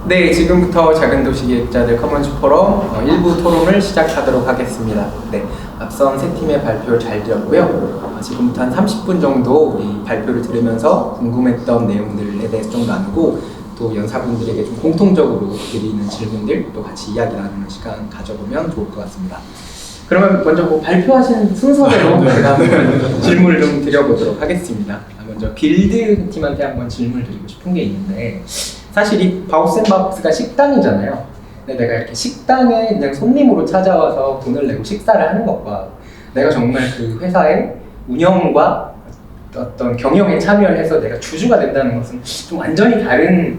네, 지금부터 작은도시 기획자들 커먼즈 포럼 1부 토론을 시작하도록 하겠습니다. 네, 앞선 세 팀의 발표를 잘 들었고요. 지금부터 한 30분 정도 이 발표를 들으면서 궁금했던 내용들에 대해서 좀 나누고 또 연사분들에게 좀 공통적으로 드리는 질문들 또 같이 이야기 나누는 시간 가져보면 좋을 것 같습니다. 그러면 먼저 뭐 발표하신 순서대로 제가 한번 질문을 좀 드려보도록 하겠습니다. 먼저 빌드 팀한테 한번 질문을 드리고 싶은 게 있는데, 사실 이 바우스앤바우스가 식당이잖아요. 근데 내가 이렇게 식당에 그냥 손님으로 찾아와서 돈을 내고 식사를 하는 것과 내가 정말 그 회사의 운영과 어떤 경영에 참여를 해서 내가 주주가 된다는 것은 좀 완전히 다른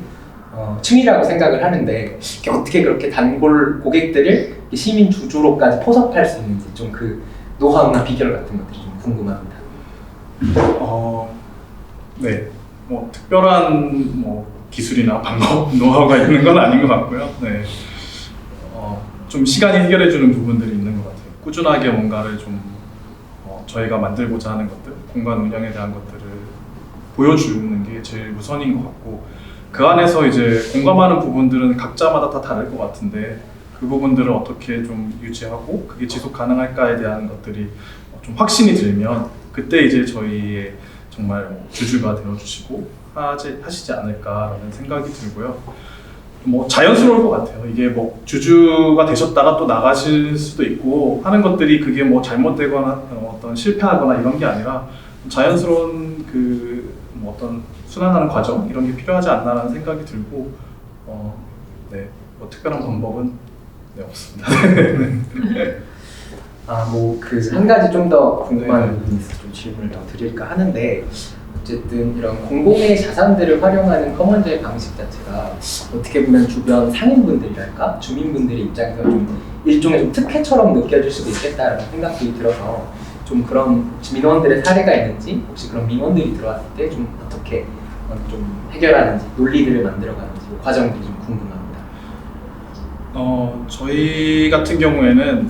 층이라고 생각을 하는데, 어떻게 그렇게 단골 고객들을 시민 주주로까지 포섭할 수 있는지 좀 그 노하우나 비결 같은 것들이 좀 궁금합니다. 네, 뭐 특별한 기술이나 방법, 노하우가 있는 건 아닌 것 같고요. 네, 좀 시간이 해결해주는 부분들이 있는 것 같아요. 꾸준하게 뭔가를 좀 저희가 만들고자 하는 것들, 공간 운영에 대한 것들을 보여주는 게 제일 우선인 것 같고, 그 안에서 이제 공감하는 부분들은 각자마다 다 다를 것 같은데 그 부분들을 어떻게 좀 유지하고 그게 지속 가능할까에 대한 것들이 좀 확신이 들면 그때 이제 저희의 정말 주주가 되어주시고 하시지 않을까라는 생각이 들고요. 뭐 자연스러울 것 같아요. 이게 뭐 주주가 되셨다가 또 나가실 수도 있고 하는 것들이 그게 뭐 잘못되거나 어떤 실패하거나 이런 게 아니라 자연스러운 뭐 어떤 순환하는 과정 이런 게 필요하지 않나라는 생각이 들고 네, 뭐 특별한 방법은 없습니다. 뭐 그 한 가지 좀 더 궁금한 부분이 있어서 좀 질문을 더 드릴까 하는데, 어쨌든 이런 공공의 자산들을 활용하는 커먼즈의 방식 자체가 어떻게 보면 주변 상인분들이랄까 주민분들의 입장에서 좀 일종의 좀 특혜처럼 느껴질 수도 있겠다라는 생각이 들어서 좀 그런 민원들의 사례가 있는지, 혹시 그런 민원들이 들어왔을 때 좀 어떻게 좀 해결하는지, 논리들을 만들어가는지 그 과정들이 좀 궁금합니다. 저희 같은 경우에는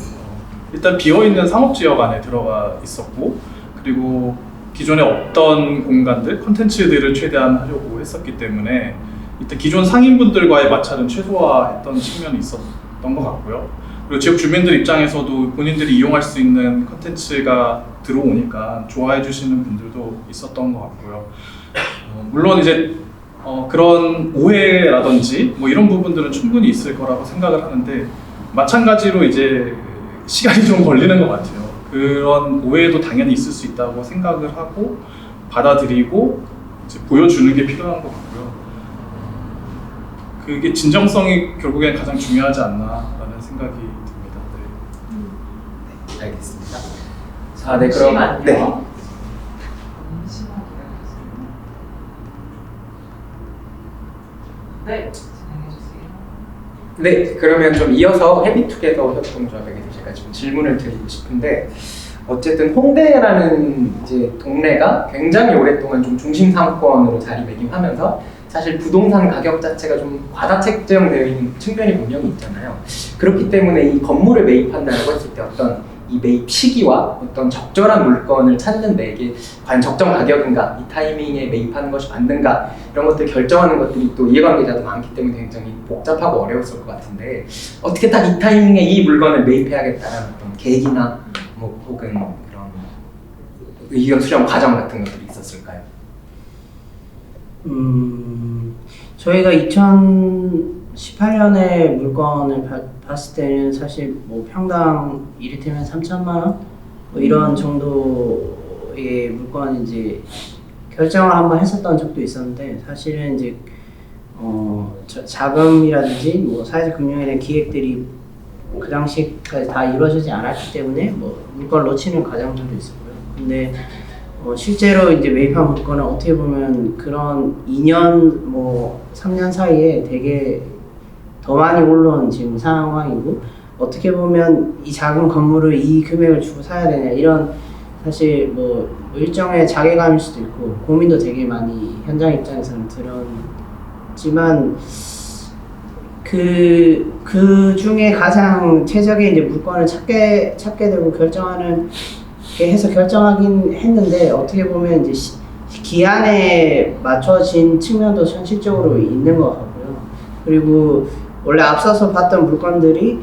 일단 비어있는 상업지역 안에 들어가 있었고, 그리고 기존에 없던 공간들, 콘텐츠들을 최대한 하려고 했었기 때문에 일단 기존 상인분들과의 마찰은 최소화했던 측면이 있었던 것 같고요. 그리고 지역 주민들 입장에서도 본인들이 이용할 수 있는 콘텐츠가 들어오니까 좋아해 주시는 분들도 있었던 것 같고요. 물론 이제 그런 오해라든지 뭐 이런 부분들은 충분히 있을 거라고 생각을 하는데, 마찬가지로 이제 시간이 좀 걸리는 것 같아요. 그런 오해도 당연히 있을 수 있다고 생각을 하고 받아들이고 이제 보여주는 게 필요한 것 같고요. 그게 진정성이 결국엔 가장 중요하지 않나라는 생각이 듭니다. 네, 알겠습니다. 네, 그럼 네, 진행해주세요. 네, 그러면 좀 이어서 헤비투게더 협동조합에게 제가 지금 질문을 드리고 싶은데, 어쨌든 홍대라는 이제 동네가 굉장히 오랫동안 좀 중심 상권으로 자리매김하면서 사실 부동산 가격 자체가 좀 과다책정되어 있는 측면이 분명히 있잖아요. 그렇기 때문에 이 건물을 매입한다고 했을 때 어떤 이 매입 시기와 어떤 적절한 물건을 찾는데 이게 과연 적정 가격인가, 이 타이밍에 매입하는 것이 맞는가, 이런 것들 결정하는 것들이 또 이해관계자도 많기 때문에 굉장히 복잡하고 어려웠을 것 같은데, 어떻게 딱 이 타이밍에 이 물건을 매입해야겠다는 어떤 계기나 뭐 혹은 그런 의견 수렴 과정 같은 것들이 있었을까요? 저희가 2018년에 물건을 봤을 때는 사실 뭐 평당 이를테면 3천만 원 뭐 이런 정도의 물건을 이제 결정을 한번 했었던 적도 있었는데, 사실은 이제 자금이라든지 뭐 사회적 금융에 대한 기획들이 그 당시까지 다 이루어지지 않았기 때문에 뭐 물건을 놓치는 과정들도 있었고요. 근데 실제로 이제 매입한 물건은 어떻게 보면 그런 2년 뭐 3년 사이에 되게 더 많이 올라온 지금 상황이고, 어떻게 보면 이 작은 건물을 이 금액을 주고 사야 되냐 이런 사실 뭐 일정의 자괴감일 수도 있고 고민도 되게 많이 현장 입장에서는 들었지만, 그 중에 가장 최적의 이제 물건을 찾게 되고 결정하는 해서 결정하긴 했는데 어떻게 보면 이제 기한에 맞춰진 측면도 현실적으로 있는 것 같고요. 그리고 원래 앞서서 봤던 물건들이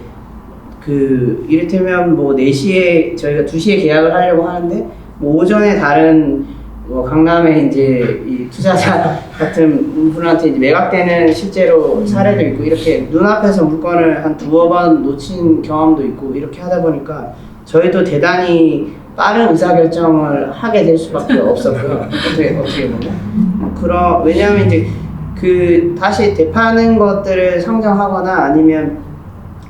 그 이를테면 뭐 4시에 저희가 2시에 계약을 하려고 하는데 뭐 오전에 다른 뭐 강남에 이제 이 투자자 같은 분한테 이제 매각되는 실제로 사례도 있고 이렇게 눈앞에서 물건을 한 2번 놓친 경험도 있고 이렇게 하다 보니까 저희도 대단히 빠른 의사결정을 하게 될 수밖에 없었고요. 어떻게 보면 왜냐하면 이제 그 다시 되파는 것들을 상정하거나 아니면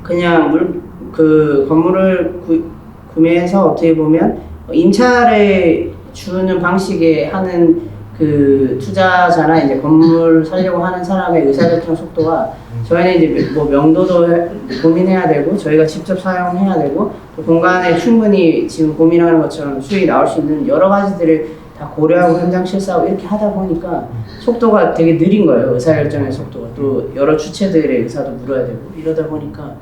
그냥 그 건물을 구매해서 어떻게 보면 임차를 주는 방식의 하는 그 투자자나 이제 건물 사려고 하는 사람의 의사결정 속도가 저희는 이제 뭐 명도도 고민해야 되고 저희가 직접 사용해야 되고 또 공간에 충분히 지금 고민하는 것처럼 수익이 나올 수 있는 여러 가지들을 다 고려하고 현장 실사하고 이렇게 하다 보니까 속도가 되게 느린 거예요. 의사결정의 속도가. 또 여러 주체들의 의사도 물어야 되고 이러다 보니까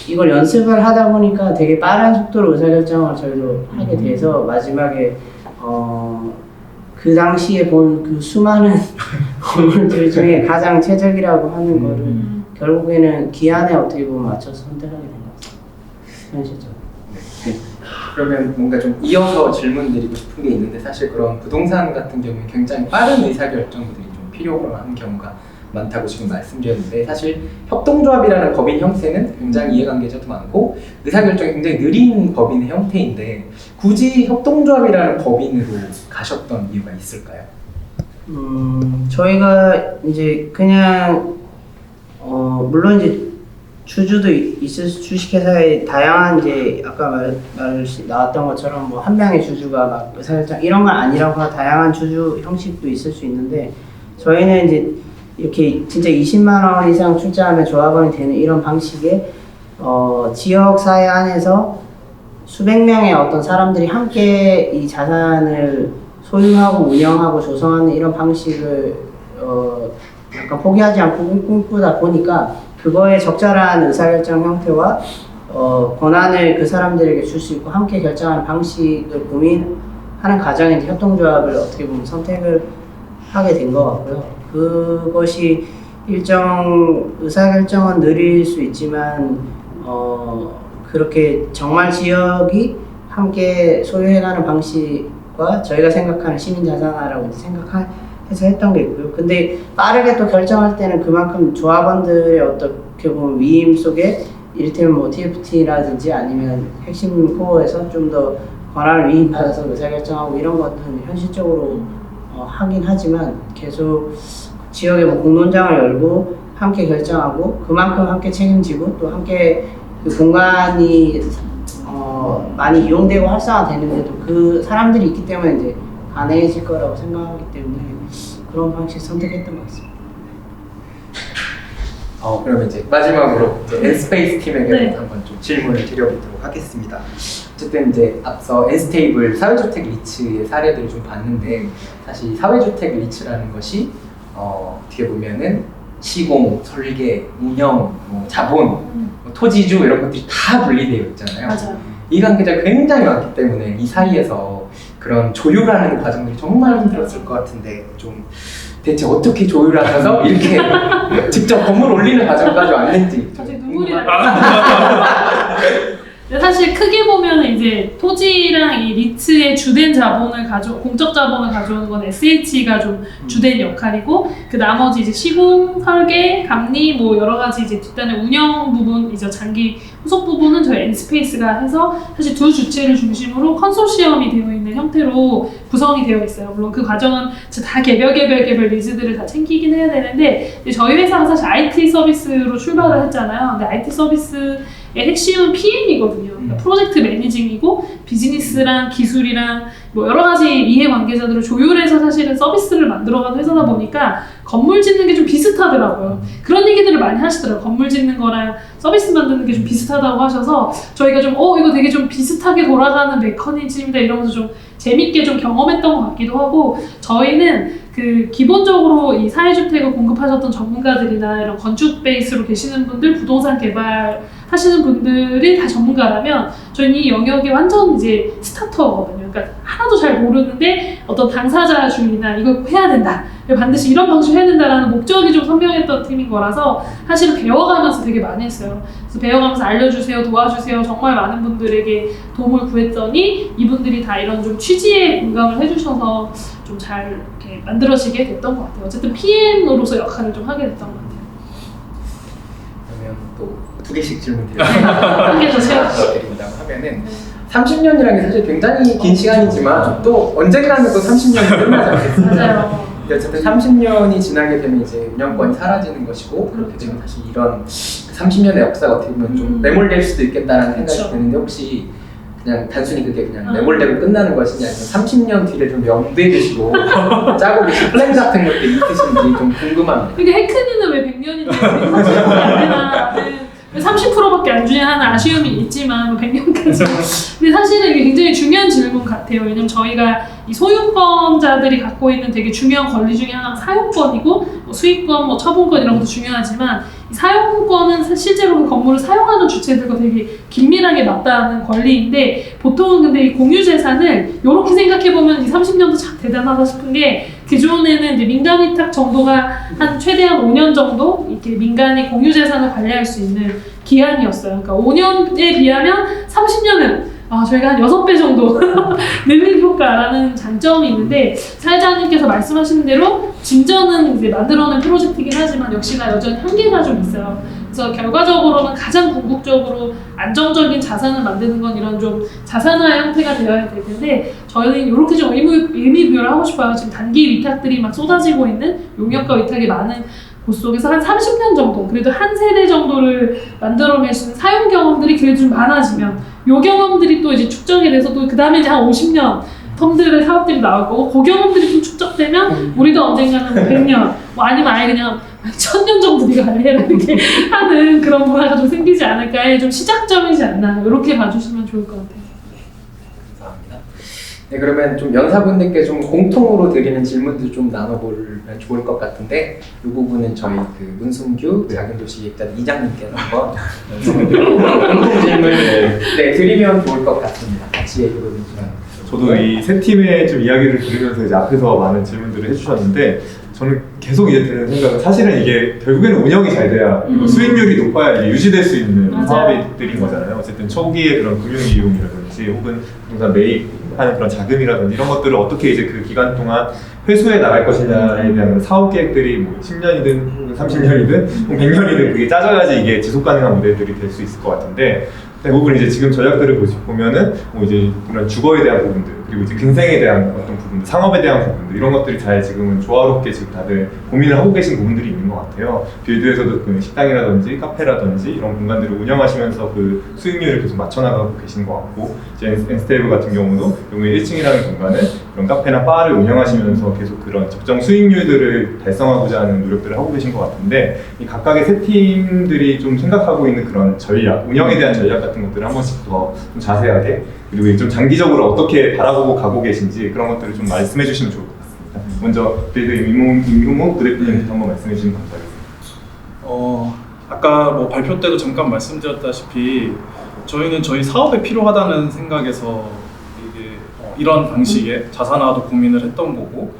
이걸 연습을 하다 보니까 되게 빠른 속도로 의사결정을 저희도 하게 돼서 마지막에 그 당시에 본 그 수많은 건물들 중에 가장 최적이라고 하는 거를 결국에는 기한에 어떻게 보면 맞춰서 선택하게 된 것 같아요. 현실적으로. 네. 그러면 뭔가 좀 이어서 질문 드리고 싶은 게 있는데 사실 그런 부동산 같은 경우에 굉장히 빠른 의사결정들이 좀 필요한 경우가 많다고 지금 말씀드렸는데 사실 협동조합이라는 법인 형태는 굉장히 이해관계자도 많고 의사결정이 굉장히 느린 법인의 형태인데 굳이 협동조합이라는 법인으로 가셨던 이유가 있을까요? 저희가 이제 그냥 물론 이제 주주도 있을 주식회사에 다양한 이제 아까 나왔던 것처럼 뭐 한 명의 주주가 막 의사결정 이런 건 아니라고 다양한 주주 형식도 있을 수 있는데 저희는 이제 이렇게 진짜 20만 원 이상 출자하면 조합원이 되는 이런 방식의 지역 사회 안에서 수백 명의 어떤 사람들이 함께 이 자산을 소유하고 운영하고 조성하는 이런 방식을 약간 포기하지 않고 꿈꾸다 보니까 그거에 적절한 의사결정 형태와 권한을 그 사람들에게 줄 수 있고 함께 결정하는 방식을 고민하는 과정에 이제 협동조합을 어떻게 보면 선택을 하게 된 것 같고요. 그것이 일정 의사결정은 느릴 수 있지만 그렇게 정말 지역이 함께 소유해가는 방식과 저희가 생각하는 시민자산화라고 생각해서 했던 게 있고요. 근데 빠르게 또 결정할 때는 그만큼 조합원들의 어떻게 보면 위임 속에 이를테면 뭐 TFT라든지 아니면 핵심 코어에서 좀 더 권한을 위임받아서 의사결정하고 이런 것들은 현실적으로 하긴 하지만 계속 지역에 뭐 공론장을 열고 함께 결정하고 그만큼 함께 책임지고 또 함께 그 공간이 많이 이용되고 활성화되는데도 그 사람들이 있기 때문에 이제 가능해질 거라고 생각하기 때문에 그런 방식 선택했던 것 같습니다. 그러면 이제 마지막으로 이제 N스페이스 팀에게 네. 한번 좀 질문을 드려보도록 하겠습니다. 어쨌든 이제 앞서 N스테이블 사회주택 리츠의 사례들을 좀 봤는데 사실 사회주택 리츠라는 것이 어떻게 보면은 시공, 설계, 운영, 뭐 자본, 뭐 토지주 이런 것들이 다 분리되어 있잖아요. 맞아요. 이해관계자가 굉장히 많기 때문에 이 사이에서 그런 조율하는 과정들이 정말 힘들었을 것 같은데 좀 대체 어떻게 조율하셔서 이렇게 직접 건물 올리는 과정까지 왔는지 갑자기 눈물이 나. 근데 사실 크게 보면 이제 토지랑 이 리츠의 주된 자본을 공적 자본을 가져오는 건 SH가 좀 주된 역할이고 그 나머지 이제 시공, 설계, 감리 뭐 여러 가지 이제 뒷단의 운영 부분 이제 장기 후속 부분은 저희 N스페이스가 해서 사실 두 주체를 중심으로 컨소시엄이 되어 있는 형태로 구성이 되어 있어요. 물론 그 과정은 다 개별 리즈들을 다 챙기긴 해야 되는데 저희 회사가 사실 IT 서비스로 출발을 했잖아요. 근데 IT 서비스의 핵심은 PM이거든요. 그러니까 프로젝트 매니징이고 비즈니스랑 기술이랑 뭐 여러 가지 이해관계자들을 조율해서 사실은 서비스를 만들어가는 회사다 보니까 건물 짓는 게 좀 비슷하더라고요. 그런 얘기들을 많이 하시더라고요. 건물 짓는 거랑 서비스 만드는 게 좀 비슷하다고 하셔서 저희가 좀 이거 되게 좀 비슷하게 돌아가는 메커니즘이다 이러면서 좀 재밌게 좀 경험했던 것 같기도 하고 저희는 그 기본적으로 이 사회주택을 공급하셨던 전문가들이나 이런 건축 베이스로 계시는 분들 부동산 개발 하시는 분들이 다 전문가라면 저희는 이 영역에 완전 이제 스타터거든요. 그러니까 하나도 잘 모르는데 어떤 당사자주의나 이거 해야 된다, 반드시 이런 방식으로 해야 된다라는 목적이 좀 선명했던 팀인 거라서 사실은 배워가면서 되게 많이 했어요. 그래서 배워가면서 알려주세요, 도와주세요, 정말 많은 분들에게 도움을 구했더니 이분들이 다 이런 좀 취지에 공감을 해주셔서 좀 잘 이렇게 만들어지게 됐던 것 같아요. 어쨌든 PM으로서 역할을 좀 하게 됐던 것 같아요. 그러면 또 2개씩 질문 드릴게요. 한 개 더 채워주세요. 드린다고 하면은 30년이라는 게 사실 굉장히 긴 시간이지만 또 언젠가는 또 30년이 끝나지 않겠습니까? 맞아요. 근데 어쨌든 30년이 지나게 되면 이제 운영권이 사라지는 것이고 그렇게 되면 사실 이런 30년의 역사가 어떻게 보면 좀 매몰될 수도 있겠다라는 생각이 그렇죠. 드는데 혹시 그냥 단순히 그게 그냥 매몰되고 끝나는 것이냐 아니면 30년 뒤를 좀 염두에 두시고 짜고 계신 플랜 같은 것들이 있으신지 좀 궁금합니다. 그러니까 해크니는 왜 100년인데 30%밖에 안 되나? 30%밖에 안 주냐 하는 아쉬움이 있지만 100년까지. 근데 사실은 이게 굉장히 중요한 질문 같아요. 왜냐면 저희가 이 소유권자들이 갖고 있는 되게 중요한 권리 중에 하나가 사용권이고 뭐 수익권, 뭐 처분권 이런 것도 중요하지만 이 사용권은 실제로 그 건물을 사용하는 주체들과 되게 긴밀하게 맞닿는 권리인데 보통은 근데 이 공유 재산을 이렇게 생각해 보면 이 30년도 참 대단하다 싶은 게 기존에는 이제 민간 위탁 정도가 한 최대한 5년 정도 이렇게 민간이 공유 재산을 관리할 수 있는 기한이었어요. 그러니까 5년에 비하면 30년은 저희가 한 6배 정도 늘린 효과라는 장점이 있는데 사회자님께서 말씀하신 대로 진전은 이제 만들어낸 프로젝트이긴 하지만 역시나 여전히 한계가 좀 있어요. 그래서 결과적으로는 가장 궁극적으로 안정적인 자산을 만드는 건 이런 좀 자산화 형태가 되어야 될 텐데 저희는 이렇게 좀 의미 부여를 하고 싶어요. 지금 단기 위탁들이 막 쏟아지고 있는 용역과 위탁이 많은 곳 속에서 한 30년 정도, 그래도 한 세대 정도를 만들어낼 수 있는 사용 경험들이 그래도 좀 많아지면 요 경험들이 또 이제 축적이 돼서 또 그 다음에 이제 한 50년 텀들의 사업들이 나올 거고 그 경험들이 좀 축적되면 우리도 언젠가는 100년 뭐 아니면 아예 그냥 1000년 정도 네가 관리해라 이렇게 하는 그런 문화가 좀 생기지 않을까에 좀 시작점이지 않나 이렇게 봐주시면 좋을 것 같아요. 감사합니다. 네, 그러면 좀 연사분들께 좀 공통으로 드리는 질문도 좀 나눠보면 좋을 것 같은데 이 부분은 저희 그 문순규 작은도시기획자 이장님께서 한번 공통 질문을 드리면 좋을 것 같습니다. 같이 얘기해 주시면. 저도 이 세 팀의 좀 이야기를 들으면서 이제 앞에서 많은 질문들을 해주셨는데 저는 계속 이제 드는 생각은 사실은 이게 결국에는 운영이 잘 돼야 그리고 수익률이 높아야 이게 유지될 수 있는 맞아요. 사업들인 거잖아요. 어쨌든 초기에 그런 금융 이용이라든지 혹은 부동산 매입하는 그런 자금이라든지 이런 것들을 어떻게 이제 그 기간 동안 회수해 나갈 것이냐에 대한 사업 계획들이 뭐 10년이든 30년이든 100년이든 그게 짜져야지 이게 지속 가능한 모델들이 될 수 있을 것 같은데 대부분 이제 지금 전략들을 보면은 뭐 이제 이런 주거에 대한 부분들 그리고 이제 근생에 대한 어떤 부분들, 상업에 대한 부분들 이런 것들이 잘 지금은 조화롭게 지금 다들 고민을 하고 계신 부분들이 있는 것 같아요. 빌드에서도 그 식당이라든지 카페라든지 이런 공간들을 운영하시면서 그 수익률을 계속 맞춰나가고 계신 것 같고 이제 엔스테이블 같은 경우도 용의 1층이라는 공간을 그런 카페나 바를 운영하시면서 계속 그런 적정 수익률들을 달성하고자 하는 노력들을 하고 계신 것 같은데 이 각각의 세 팀들이 좀 생각하고 있는 그런 전략, 운영에 대한 전략 같은 것들을 한 번씩 더 좀 자세하게 그리고 좀 장기적으로 어떻게 바라보고 가고 계신지 그런 것들을 좀 말씀해 주시면 좋을 것 같습니다. 먼저 빌드 임효목 부대표님부터 한번 말씀해 주시면 감사하겠습니다. 아까 뭐 발표 때도 잠깐 말씀드렸다시피 저희는 저희 사업에 필요하다는 생각에서 이게 이런 방식의 자산화도 고민을 했던 거고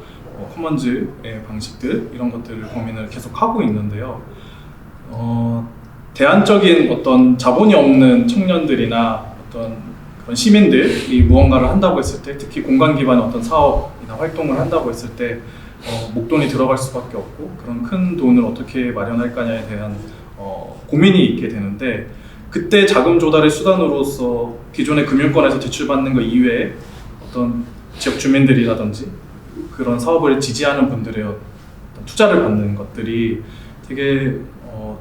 커먼즈의 방식들 이런 것들을 고민을 계속 하고 있는데요. 대안적인 어떤 자본이 없는 청년들이나 어떤 그런 시민들이 무언가를 한다고 했을 때 특히 공간 기반의 어떤 사업이나 활동을 한다고 했을 때 목돈이 들어갈 수밖에 없고 그런 큰 돈을 어떻게 마련할 거냐에 대한 고민이 있게 되는데 그때 자금 조달의 수단으로서 기존의 금융권에서 대출받는 것 이외에 어떤 지역 주민들이라든지 그런 사업을 지지하는 분들의 어떤 투자를 받는 것들이 되게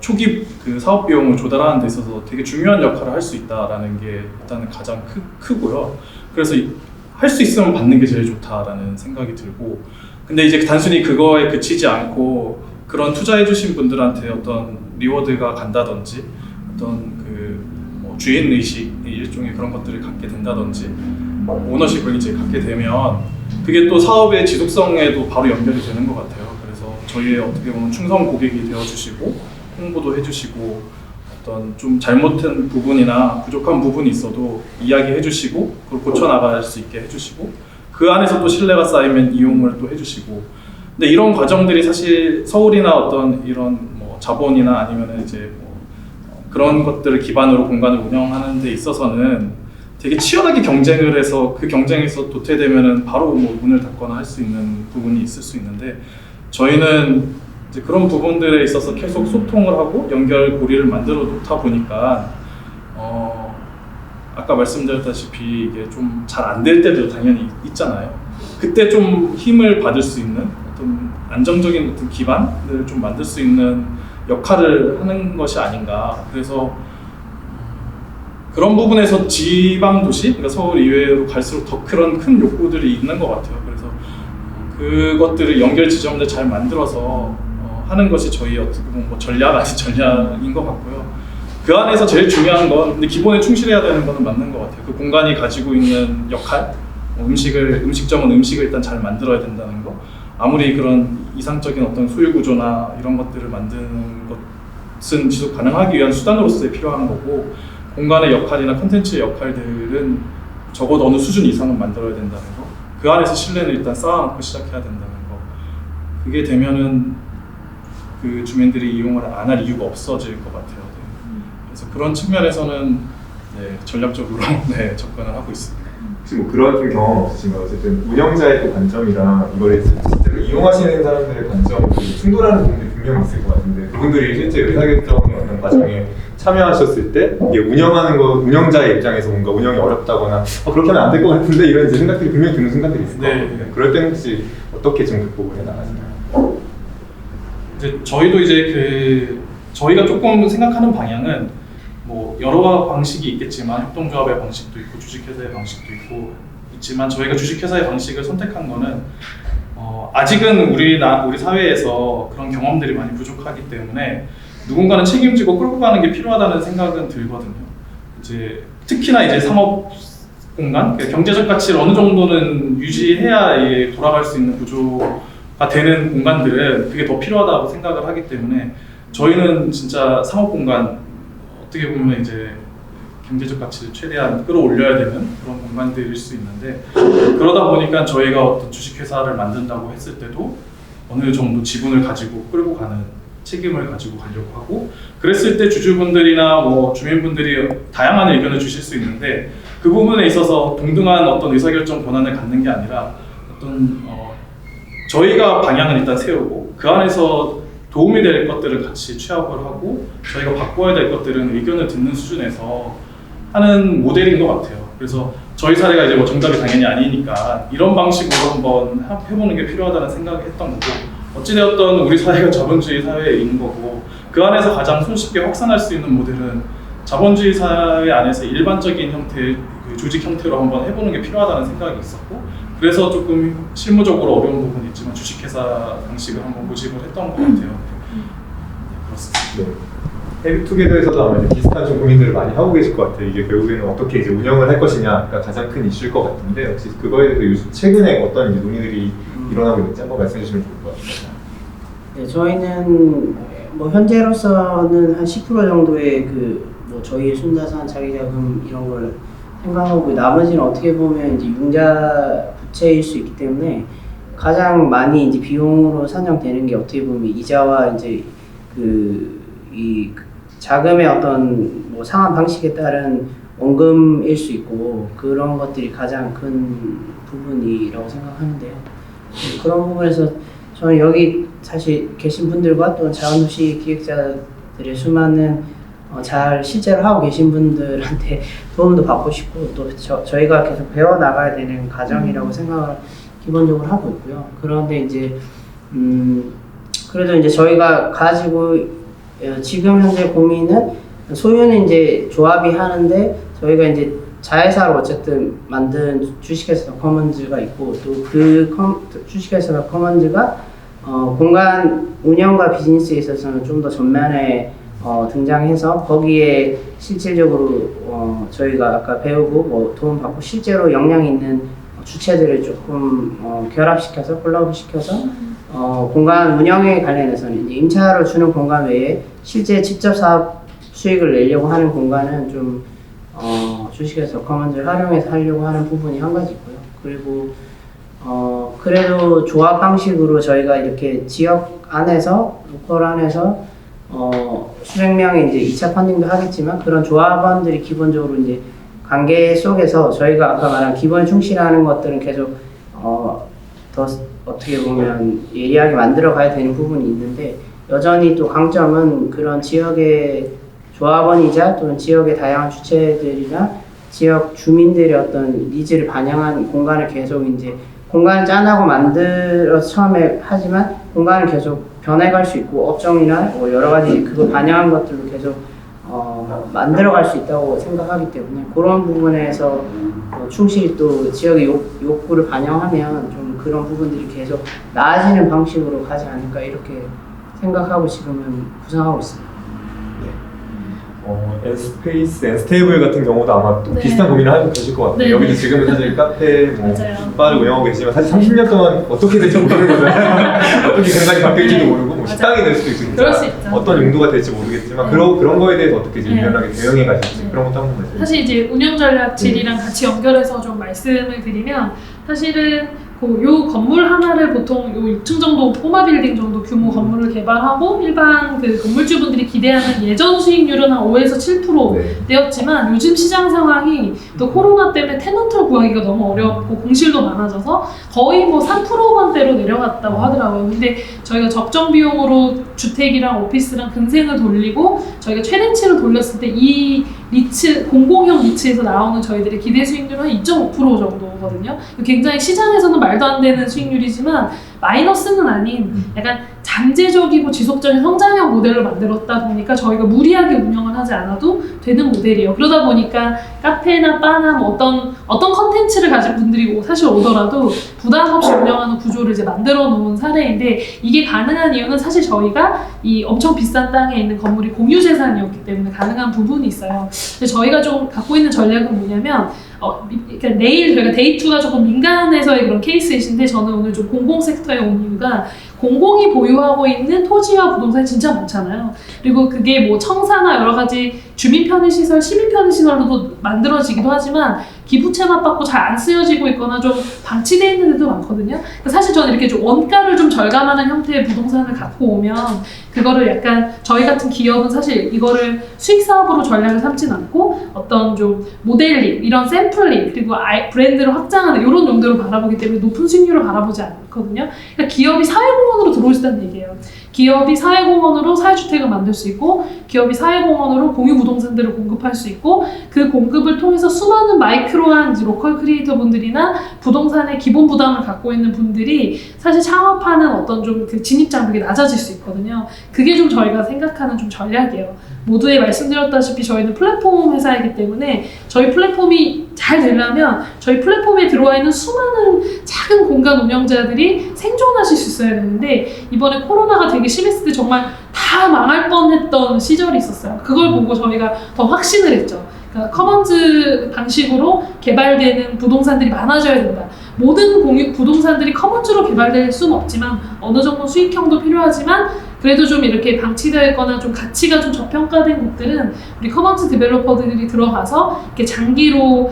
초기 그 사업 비용을 조달하는 데 있어서 되게 중요한 역할을 할 수 있다라는 게 일단은 가장 크고요. 그래서 할 수 있으면 받는 게 제일 좋다라는 생각이 들고 근데 이제 단순히 그거에 그치지 않고 그런 투자해주신 분들한테 어떤 리워드가 간다든지 어떤 뭐 주인 의식 일종의 그런 것들을 갖게 된다든지 오너십을 이제 갖게 되면 그게 또 사업의 지속성에도 바로 연결이 되는 것 같아요. 그래서 저희의 어떻게 보면 충성 고객이 되어주시고 홍보도 해주시고 어떤 좀 잘못된 부분이나 부족한 부분이 있어도 이야기해 주시고 그걸 고쳐나갈 수 있게 해주시고 그 안에서 또 신뢰가 쌓이면 이용을 또 해주시고 근데 이런 과정들이 사실 서울이나 어떤 이런 뭐 자본이나 아니면 이제 뭐 그런 것들을 기반으로 공간을 운영하는 데 있어서는 되게 치열하게 경쟁을 해서 그 경쟁에서 도태되면은 바로 뭐 문을 닫거나 할 수 있는 부분이 있을 수 있는데 저희는 이제 그런 부분들에 있어서 계속 소통을 하고 연결고리를 만들어 놓다 보니까 아까 말씀드렸다시피 이게 좀 잘 안 될 때도 당연히 있잖아요. 그때 좀 힘을 받을 수 있는 어떤 안정적인 어떤 기반을 좀 만들 수 있는 역할을 하는 것이 아닌가. 그래서 그런 부분에서 지방 도시, 그러니까 서울 이외로 갈수록 더 그런 큰 욕구들이 있는 것 같아요. 그래서 그것들을 연결 지점을 잘 만들어서 하는 것이 저희 어떻게 보면 뭐 전략 아닌 전략인 것 같고요. 그 안에서 제일 중요한 건 근데 기본에 충실해야 되는 거는 맞는 것 같아요. 그 공간이 가지고 있는 역할, 음식점은 음식을 일단 잘 만들어야 된다는 거. 아무리 그런 이상적인 어떤 소유 구조나 이런 것들을 만드는 것은 지속 가능하기 위한 수단으로서 필요한 거고 공간의 역할이나 콘텐츠의 역할들은 적어도 어느 수준 이상은 만들어야 된다는 거. 그 안에서 신뢰는 일단 쌓아놓고 시작해야 된다는 거. 그게 되면은 그 주민들이 이용을 안 할 이유가 없어질 것 같아요. 네. 그래서 그런 측면에서는 네, 전략적으로 네, 접근을 하고 있습니다. 혹시 뭐 그런 좀 경험 없으신가요? 어쨌든 운영자의 또 관점이랑 이거를 실제로 이용하시는 사람들의 관점 충돌하는 부분들이 분명히 있을 것 같은데 그분들이 실제 의사결정의 어떤 과정에 참여하셨을 때 이게 운영자의 입장에서 뭔가 운영이 어렵다거나 그렇게 하면 안 될 것 같은데 이런 이제 생각들이 분명히 드는 순간들이 있을 것 같아요. 네. 그럴 때는 혹시 어떻게 좀 극복을 해나가시나요? 이제 저희도 이제 저희가 조금 생각하는 방향은 뭐 여러 방식이 있겠지만 협동조합의 방식도 있고 주식회사의 방식도 있지만 저희가 주식회사의 방식을 선택한 거는 아직은 우리 사회에서 그런 경험들이 많이 부족하기 때문에 누군가는 책임지고 끌고 가는 게 필요하다는 생각은 들거든요. 이제 특히나 이제 상업 공간, 경제적 가치를 어느 정도는 유지해야 돌아갈 수 있는 구조가 되는 공간들은 그게 더 필요하다고 생각을 하기 때문에 저희는 진짜 상업 공간 어떻게 보면 이제 경제적 가치를 최대한 끌어올려야 되는 그런 공간들일 수 있는데 그러다 보니까 저희가 어떤 주식회사를 만든다고 했을 때도 어느 정도 지분을 가지고 끌고 가는 책임을 가지고 가려고 하고 그랬을 때 주주분들이나 뭐 주민분들이 다양한 의견을 주실 수 있는데 그 부분에 있어서 동등한 어떤 의사결정 권한을 갖는 게 아니라 어떤 저희가 방향을 일단 세우고 그 안에서 도움이 될 것들을 같이 취합을 하고 저희가 바꿔야 될 것들은 의견을 듣는 수준에서 하는 모델인 것 같아요. 그래서 저희 사례가 이제 뭐 정답이 당연히 아니니까 이런 방식으로 한번 해보는 게 필요하다는 생각을 했던 거고 어찌되었던 우리 사회가 자본주의 사회인 거고 그 안에서 가장 손쉽게 확산할 수 있는 모델은 자본주의 사회 안에서 일반적인 형태의 조직 형태로 한번 해보는 게 필요하다는 생각이 있었고 그래서 조금 실무적으로 어려운 부분이 있지만 주식회사 방식을 한번 모집을 했던 것 같아요. 네, 그렇습니다. 네. 헤비투게더에서도 아마 이제 비슷한 좀 고민들을 많이 하고 계실 것 같아요. 이게 결국에는 어떻게 이제 운영을 할 것이냐가 가장 큰 이슈일 것 같은데 혹시 그거에 대해서 요즘 최근에 어떤 이제 논의들이 일어나고 있는지 한번 말씀해 주시면 좋을 것 같습니다. 네, 저희는 뭐 현재로서는 한 10% 정도의 뭐 저희의 순자산, 자기자금 이런 걸 생각하고 나머지는 어떻게 보면 이제 융자 부채일 수 있기 때문에 가장 많이 이제 비용으로 산정되는 게 어떻게 보면 이자와 이제 이 자금의 어떤 뭐 상환 방식에 따른 원금일 수 있고 그런 것들이 가장 큰 부분이라고 생각하는데요. 그런 부분에서 저는 여기 사실 계신 분들과 또 자원도시 기획자들의 수많은 잘 실제로 하고 계신 분들한테 도움도 받고 싶고 또 저희가 계속 배워나가야 되는 과정이라고 생각을 기본적으로 하고 있고요. 그런데 이제 그래도 이제 저희가 가지고 지금 현재 고민은 소유는 이제 조합이 하는데 저희가 이제 자회사로 어쨌든 만든 주식회사 커먼즈가 있고 또 그 주식회사 커먼즈가 공간 운영과 비즈니스에 있어서는 좀 더 전면에 등장해서 거기에 실질적으로 저희가 아까 배우고 뭐 도움받고 실제로 역량 있는 주체들을 조금 결합시켜서 콜라보시켜서 공간 운영에 관련해서는 이제 임차로 주는 공간 외에 실제 직접 사업 수익을 내려고 하는 공간은 좀 주식회사 커먼즈를 활용해서 하려고 하는 부분이 한 가지 있고요. 그리고 그래도 조합 방식으로 저희가 이렇게 지역 안에서 로컬 안에서 수백 명의 이제 2차 펀딩도 하겠지만 그런 조합원들이 기본적으로 이제 관계 속에서 저희가 아까 말한 기본 충실하는 것들은 계속 더 어떻게 보면 예리하게 만들어 가야 되는 부분이 있는데 여전히 또 강점은 그런 지역의 조합원이자 또는 지역의 다양한 주체들이나 지역 주민들의 어떤 니즈를 반영한 공간을 계속 이제 공간을 짠하고 만들어서 처음에 하지만 공간을 계속 변해갈 수 있고 업종이나 뭐 여러 가지 그걸 반영한 것들로 계속 만들어갈 수 있다고 생각하기 때문에 그런 부분에서 충실히 또 지역의 욕구를 반영하면 좀 그런 부분들이 계속 나아지는 방식으로 가지 않을까 이렇게 생각하고 지금은 구상하고 있습니다. N스페이스, N스테이블 같은 경우도 아마 또 네. 비슷한 고민을 하고 계실 것 같아요. 네. 여기도 지금은 사실 카페, 뭐 맞아요. 바를 운영하고 계시지만 사실 30년 동안 어떻게 될지 모르는 거잖아요. 어떻게 공간이 바뀔지도 네. 모르고 뭐 맞아요. 식당이 될 수도 있고 그럴 수 있죠. 어떤 용도가 될지 모르겠지만 네. 그런 거에 대해서 어떻게 이제 네. 유연하게 대응해 가실지 네. 그런 것도 한번 말씀해 주세요. 사실 이제 운영 전략질이랑 같이 연결해서 좀 말씀을 드리면 사실은 요 건물 하나를 보통 요 6층 정도 꼬마 빌딩 정도 규모 건물을 개발하고 일반 그 건물주분들이 기대하는 예전 수익률은 한 5에서 7% 네. 되었지만 요즘 시장 상황이 또 코로나 때문에 테넌트를 구하기가 너무 어렵고 공실도 많아져서 거의 뭐 3%원대로 내려갔다고 하더라고요. 근데 저희가 적정 비용으로 주택이랑 오피스랑 근생을 돌리고 저희가 최대치로 돌렸을 때 이 리츠, 공공형 리츠에서 나오는 저희들의 기대 수익률은 한 2.5% 정도거든요. 굉장히 시장에서는 말도 안 되는 수익률이지만 마이너스는 아닌 약간 잠재적이고 지속적인 성장형 모델로 만들었다 보니까 저희가 무리하게 운영을 하지 않아도 되는 모델이에요. 그러다 보니까 카페나 바나 뭐 어떤 컨텐츠를 가진 분들이 사실 오더라도 부담 없이 운영하는 구조를 이제 만들어 놓은 사례인데 이게 가능한 이유는 사실 저희가 이 엄청 비싼 땅에 있는 건물이 공유재산이었기 때문에 가능한 부분이 있어요. 근데 저희가 좀 갖고 있는 전략은 뭐냐면 그러니까 내일 저희가 데이2가 조금 민간에서의 그런 케이스이신데 저는 오늘 좀 공공 섹터에 온 이유가 공공이 보유하고 있는 토지와 부동산이 진짜 많잖아요. 그리고 그게 뭐 청사나 여러 가지 주민 편의시설, 시민 편의시설로도 만들어지기도 하지만 기부 체납받고 잘 안 쓰여지고 있거나 좀 방치되어 있는 데도 많거든요. 사실 저는 이렇게 좀 원가를 좀 절감하는 형태의 부동산을 갖고 오면 그거를 약간 저희 같은 기업은 사실 이거를 수익 사업으로 전략을 삼진 않고 어떤 좀 모델링, 이런 샘플링 그리고 브랜드를 확장하는 이런 용도로 바라보기 때문에 높은 수익률을 바라보지 않거든요. 그러니까 기업이 사회공헌으로 들어올 수 있다는 얘기예요. 기업이 사회공헌으로 사회주택을 만들 수 있고 기업이 사회공헌으로 공유부동산들을 공급할 수 있고 그 공급을 통해서 수많은 마이크로한 로컬 크리에이터 분들이나 부동산의 기본 부담을 갖고 있는 분들이 사실 창업하는 어떤 좀 그 진입 장벽이 낮아질 수 있거든요. 그게 좀 저희가 생각하는 좀 전략이에요. 모두에 말씀드렸다시피 저희는 플랫폼 회사이기 때문에 저희 플랫폼이 잘 되려면 저희 플랫폼에 들어와 있는 수많은 작은 공간 운영자들이 생존하실 수 있어야 되는데 이번에 코로나가 되게 심했을 때 정말 다 망할 뻔했던 시절이 있었어요. 그걸 보고 저희가 더 확신을 했죠. 그러니까 커먼즈 방식으로 개발되는 부동산들이 많아져야 된다. 모든 부동산들이 커먼즈로 개발될 수는 없지만 어느 정도 수익형도 필요하지만 그래도 좀 이렇게 방치되어 있거나 좀 가치가 좀 저평가된 곳들은 우리 커먼즈 디벨로퍼들이 들어가서 이렇게 장기로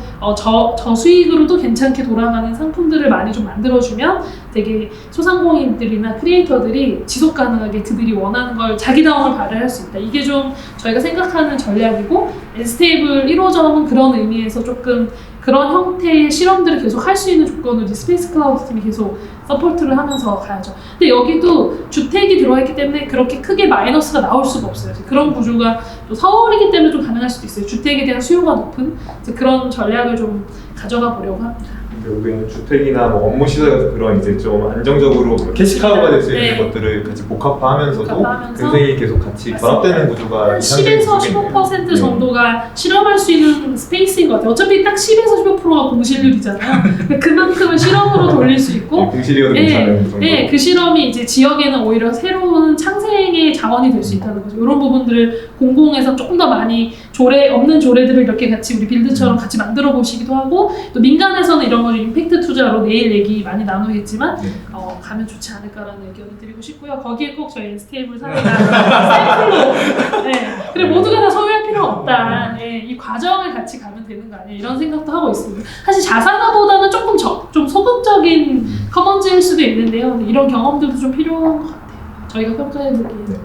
저수익으로도 괜찮게 돌아가는 상품들을 많이 좀 만들어주면 되게 소상공인들이나 크리에이터들이 지속 가능하게 그들이 원하는 걸 자기다움을 발휘할 수 있다. 이게 좀 저희가 생각하는 전략이고 N스테이블 1호점은 그런 의미에서 조금 그런 형태의 실험들을 계속 할 수 있는 조건을 스페이스 클라우드 팀이 계속 서포트를 하면서 가야죠. 근데 여기도 주택이 들어있기 때문에 그렇게 크게 마이너스가 나올 수가 없어요. 그런 구조가 또 서울이기 때문에 좀 가능할 수도 있어요. 주택에 대한 수요가 높은 그런 전략을 좀 가져가 보려고 합니다. 결국에는 주택이나 뭐 업무 시설 같은 그런 이제 좀 안정적으로 캐시카우가 될 수 있는 네. 것들을 같이 복합화하면서도 복합화하면서 굉장히 계속 같이 맞습니다. 결합되는 구조가 한 10에서 15% 정도가 실험할 수 있는 스페이스인 것 같아요. 어차피 딱 10에서 15%가 공실률이잖아요. 그만큼은 실험으로 돌릴 수 있고 공실이어도 괜찮은 그 정도. 네, 그 실험이 이제 지역에는 오히려 새로운 창생의 자원이 될 수 있다는 거죠. 이런 부분들을 공공에서 조금 더 많이 없는 조례들을 이렇게 같이 우리 빌드처럼 같이 만들어 보시기도 하고 또 민간에서는 이런 걸 임팩트 투자로 내일 얘기 많이 나누겠지만 가면 좋지 않을까라는 의견을 드리고 싶고요. 거기에 꼭 저희 N스테이블 사례가 샘플로 그리고 모두가 다 소유할 필요 없다. 예, 이 과정을 같이 가면 되는 거 아니야? 이런 생각도 하고 있습니다. 사실 자산화보다는 조금 좀 소극적인 커먼즈일 수도 있는데요. 근데 이런 경험들도 좀 필요한 것 같아요. 저희가 평가해보기에.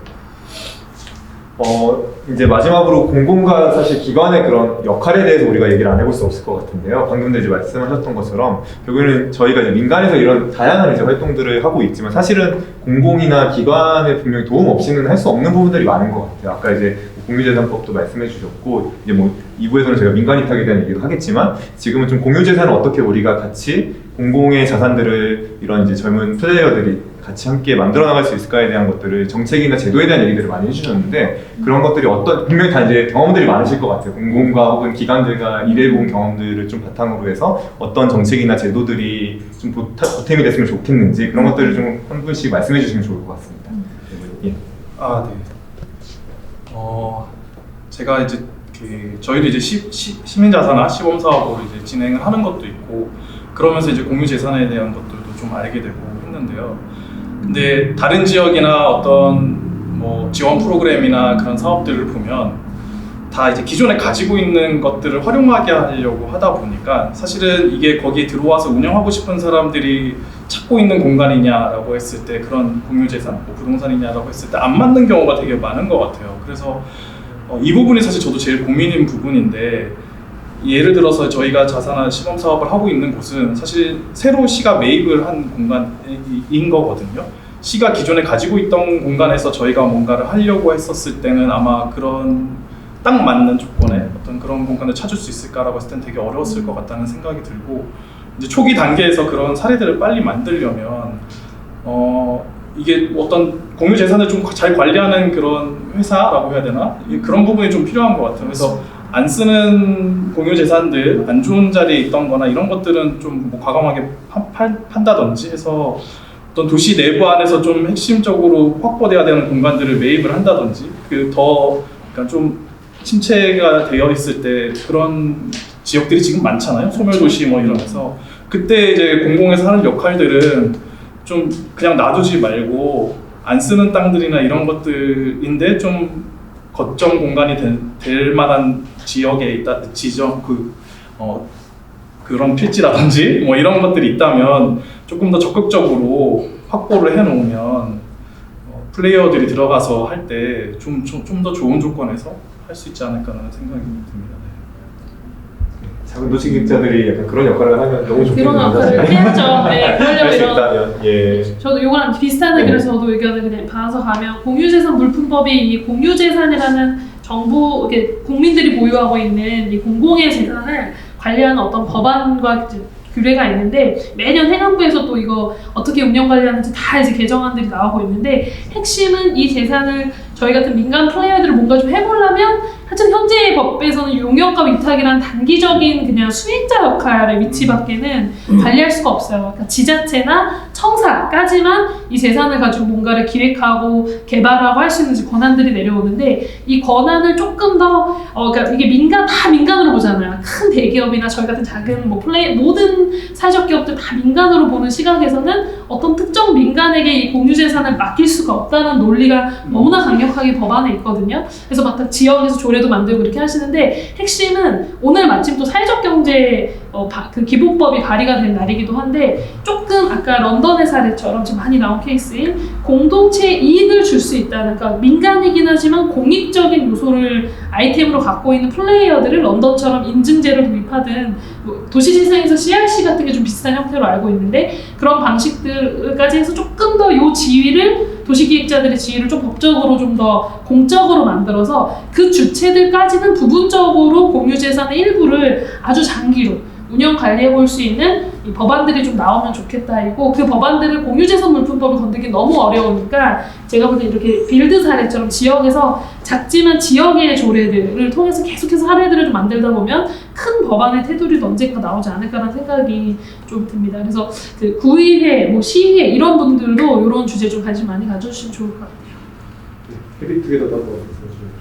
이제 마지막으로 공공과 사실 기관의 그런 역할에 대해서 우리가 얘기를 안 해볼 수 없을 것 같은데요. 방금도 이제 말씀하셨던 것처럼 결국에는 저희가 이제 민간에서 이런 다양한 이제 활동들을 하고 있지만 사실은 공공이나 기관에 분명히 도움 없이는 할 수 없는 부분들이 많은 것 같아요. 아까 이제 공유재산법도 말씀해 주셨고 이제 뭐 2부에서는 저희가 민간 위탁에 대한 얘기도 하겠지만 지금은 좀 공유재산을 어떻게 우리가 같이 공공의 자산들을 이런 이제 젊은 플레이어들이 같이 함께 만들어 나갈 수 있을까에 대한 것들을 정책이나 제도에 대한 얘기들을 많이 해주셨는데 그런 것들이 분명히 다 이제 경험들이 많으실 것 같아요. 공공과 혹은 기관들과 일해본 경험들을 좀 바탕으로 해서 어떤 정책이나 제도들이 좀 보탬이 됐으면 좋겠는지 그런 것들을 좀 한 분씩 말씀해 주시면 좋을 것 같습니다. 예. 아, 네. 제가 이제 저희도 이제 시민자산화 시범 사업으로 이제 진행을 하는 것도 있고 그러면서 이제 공유 재산에 대한 것들도 좀 알게 되고 했는데요. 근데 다른 지역이나 어떤 뭐 지원 프로그램이나 그런 사업들을 보면 다 이제 기존에 가지고 있는 것들을 활용하게 하려고 하다 보니까 사실은 이게 거기에 들어와서 운영하고 싶은 사람들이 찾고 있는 공간이냐라고 했을 때 그런 공유재산, 뭐 부동산이냐라고 했을 때 안 맞는 경우가 되게 많은 것 같아요. 그래서 이 부분이 사실 저도 제일 고민인 부분인데 예를 들어서 저희가 자산화 시범 사업을 하고 있는 곳은 사실 새로 시가 매입을 한 공간인 거거든요. 시가 기존에 가지고 있던 공간에서 저희가 뭔가를 하려고 했었을 때는 아마 그런 딱 맞는 조건에 어떤 그런 공간을 찾을 수 있을까라고 했을 땐 되게 어려웠을 것 같다는 생각이 들고 이제 초기 단계에서 그런 사례들을 빨리 만들려면 이게 어떤 공유 재산을 좀 잘 관리하는 그런 회사라고 해야 되나? 그런 부분이 좀 필요한 것 같아요. 그래서 안 쓰는 공유 재산들, 안 좋은 자리에 있던 거나 이런 것들은 좀 뭐 과감하게 판다든지 해서 어떤 도시 내부 안에서 좀 핵심적으로 확보돼야 되는 공간들을 매입을 한다든지 그러니까 좀 침체가 되어 있을 때 그런 지역들이 지금 많잖아요. 소멸도시 뭐 이러면서 그때 이제 공공에서 하는 역할들은 좀 그냥 놔두지 말고 안 쓰는 땅들이나 이런 것들인데 좀 거점 공간이 될 만한 지역에 있다 그런 필지라든지 뭐 이런 것들이 있다면 조금 더 적극적으로 확보를 해놓으면 플레이어들이 들어가서 할 때 좀 더 좋은 조건에서 할 수 있지 않을까라는 생각이 듭니다. 작은 도시기획자들이 약간 그런 역할을 하면 너무 좋겠네요. 그런 역할을 해야죠. 네, 그러려고 할수 이런. 있다면 예. 저도 이거랑 비슷한 의견을 저도 의견을 그냥 봐서 가면 공유재산 물품법이 이 공유재산이라는 정부 국민들이 보유하고 있는 이 공공의 재산을 관리하는 어떤 법안과 규례가 있는데 매년 행안부에서 또 이거 어떻게 운영 관리하는지 다 이제 개정안들이 나오고 있는데 핵심은 이 재산을 저희 같은 민간 플레이어들을 뭔가 좀 해보려면 하여튼 현재의 법에서는 용역과 위탁이란 단기적인 그냥 수익자 역할의 위치밖에는 관리할 수가 없어요. 그러니까 지자체나 청사까지만 이 재산을 가지고 뭔가를 기획하고 개발하고 할 수 있는 권한들이 내려오는데 이 권한을 조금 더 그러니까 이게 다 민간으로 보잖아요. 큰 대기업이나 저희 같은 작은 뭐 모든 사회적 기업들 다 민간으로 보는 시각에서는 어떤 특정 민간에게 이 공유재산을 맡길 수가 없다는 논리가 너무나 강력하게 법안에 있거든요. 그래서 막 지역에서 조례도 만들고 이렇게 하시는데 핵심은 오늘 마침 또 사회적 경제 그 기본법이 발의가 된 날이기도 한데 조금 아까 런던의 사례처럼 지금 많이 나온 케이스인 공동체 이익을 줄 수 있다는 그러니까 민간이긴 하지만 공익적인 요소를 아이템으로 갖고 있는 플레이어들을 런던처럼 인증제를 도입하든 뭐 도시재생에서 CRC 같은 게 좀 비슷한 형태로 알고 있는데 그런 방식들까지 해서 조금 더 요 지위를 도시기획자들의 지위를 좀 법적으로 좀 더 공적으로 만들어서 그 주체들까지는 부분적으로 공유재산의 일부를 아주 장기로 운영 관리해 볼 수 있는 이 법안들이 좀 나오면 좋겠다 이고 그 법안들을 공유재산 물품법을 건드기 너무 어려우니까 제가 볼 때 이렇게 빌드 사례처럼 지역에서 작지만 지역의 조례들을 통해서 계속해서 사례들을 좀 만들다 보면 큰 법안의 테두리도 언젠가 나오지 않을까라는 생각이 좀 듭니다. 그래서 그 구의회, 뭐 시의회 이런 분들도 이런 주제 좀 관심 많이 가져주시면 좋을 것 같아요. 헤비투게더도 한번 말씀해 주시면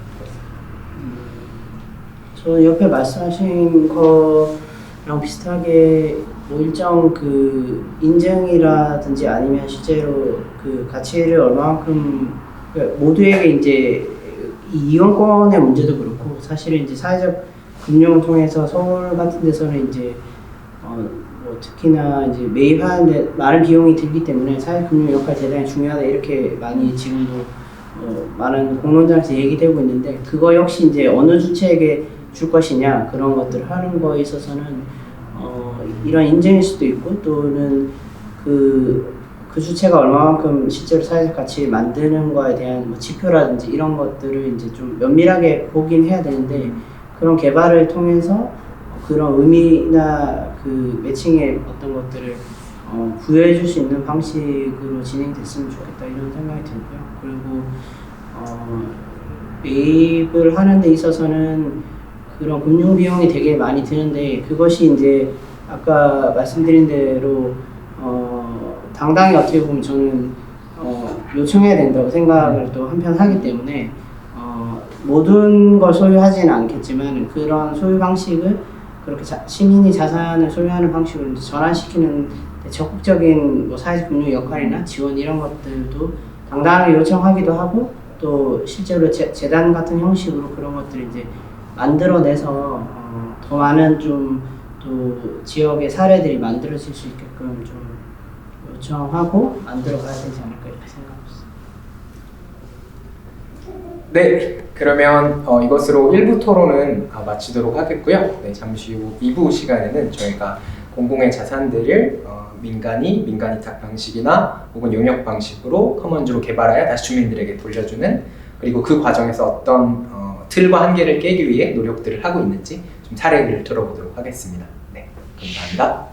저는 옆에 말씀하신 거랑 비슷하게 뭐 일정 그 인증이라든지 아니면 실제로 그 가치를 얼마만큼 그러니까 모두에게 이제 이 이용권의 문제도 그렇고 있고 사실은 이제 사회적 금융을 통해서 서울 같은 데서는 이제 뭐 특히나 이제 매입하는데 많은 비용이 들기 때문에 사회금융 역할이 대단히 중요하다 이렇게 많이 지금도 많은 공론장에서 얘기되고 있는데 그거 역시 이제 어느 주체에게 줄 것이냐 그런 것들을 하는 거에 있어서는 이런 인증일 수도 있고 또는 그 주체가 얼마만큼 실제로 사회적 가치를 만드는 거에 대한 뭐 지표라든지 이런 것들을 이제 좀 면밀하게 보긴 해야 되는데 그런 개발을 통해서 그런 의미나 그 매칭의 어떤 것들을 부여해 줄 수 있는 방식으로 진행됐으면 좋겠다 이런 생각이 들고요. 그리고 매입을 하는 데 있어서는 그런 금융 비용이 되게 많이 드는데 그것이 이제 아까 말씀드린 대로 당당히 어떻게 보면 저는 요청해야 된다고 생각을 또 한편 하기 때문에 모든 걸 소유하지는 않겠지만 그런 소유 방식을 그렇게 시민이 자산을 소유하는 방식으로 이제 전환시키는 적극적인 뭐 사회적 금융 역할이나 지원 이런 것들도 당당하게 요청하기도 하고 또 실제로 재단 같은 형식으로 그런 것들을 이제 만들어내서 더 많은 좀 또 지역의 사례들이 만들어질 수 있게끔 좀 요청하고 만들어가야 되지 않을까 이렇게 생각합니다. 네, 그러면 이것으로 1부 토론은 마치도록 하겠고요. 네, 잠시 후 2부 시간에는 저희가 공공의 자산들을 민간이 민간이탁 방식이나 혹은 용역 방식으로 커먼즈로 개발하여 다시 주민들에게 돌려주는 그리고 그 과정에서 어떤 틀과 한계를 깨기 위해 노력들을 하고 있는지 좀 사례를 들어보도록 하겠습니다. 네, 감사합니다.